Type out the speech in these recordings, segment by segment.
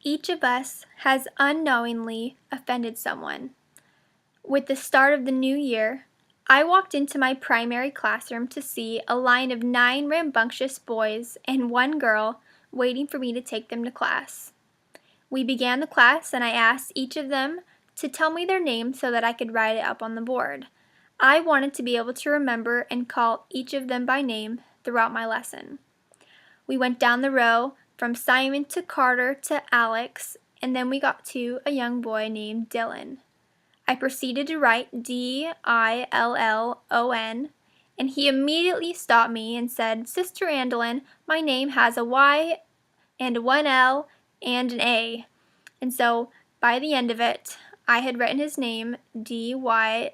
Each of us has unknowingly offended someone. With the start of the new year, I walked into my primary classroom to see a line of 9 rambunctious boys and 1 girl waiting for me to take them to class. We began the class and I asked each of them to tell me their name so that I could write it up on the board. I wanted to be able to remember and call each of them by name throughout my lesson. We went down the row from Simon to Carter to Alex, and then we got to a young boy named Dylan. I proceeded to write Dillon, and he immediately stopped me and said, "Sister Andelin, my name has a Y and 1 L and an A." And so by the end of it, I had written his name Dyllan,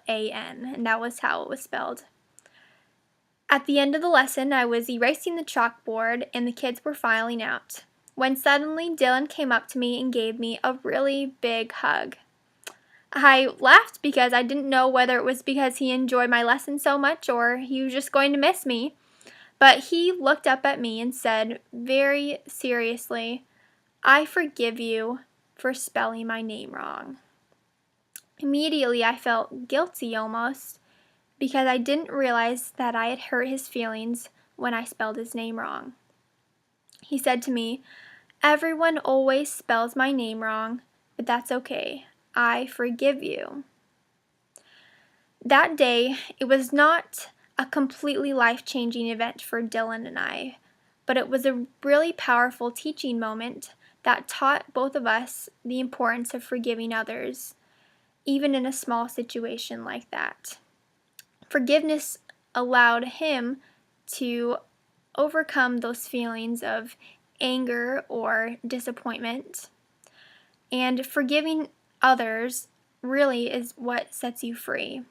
and that was how it was spelled. At the end of the lesson, I was erasing the chalkboard and the kids were filing out, when suddenly Dylan came up to me and gave me a really big hug. I laughed because I didn't know whether it was because he enjoyed my lesson so much or he was just going to miss me, but he looked up at me and said very seriously, "I forgive you for spelling my name wrong." Immediately I felt guilty almost, because I didn't realize that I had hurt his feelings when I spelled his name wrong. He said to me, "Everyone always spells my name wrong, but that's okay. I forgive you." That day, it was not a completely life-changing event for Dylan and I, but it was a really powerful teaching moment that taught both of us the importance of forgiving others, even in a small situation like that. Forgiveness allowed him to overcome those feelings of anger or disappointment. And forgiving others really is what sets you free.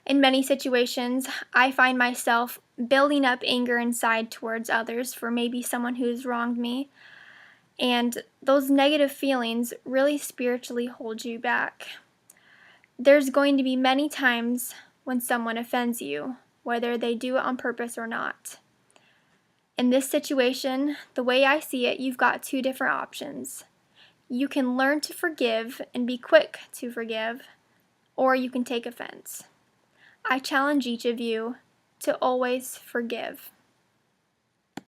In many situations, I find myself building up anger inside towards others for maybe someone who's wronged me. And those negative feelings really spiritually hold you back. There's going to be many times when someone offends you, whether they do it on purpose or not. In this situation, the way I see it, you've got 2 different options. You can learn to forgive and be quick to forgive, or you can take offense. I challenge each of you to always forgive.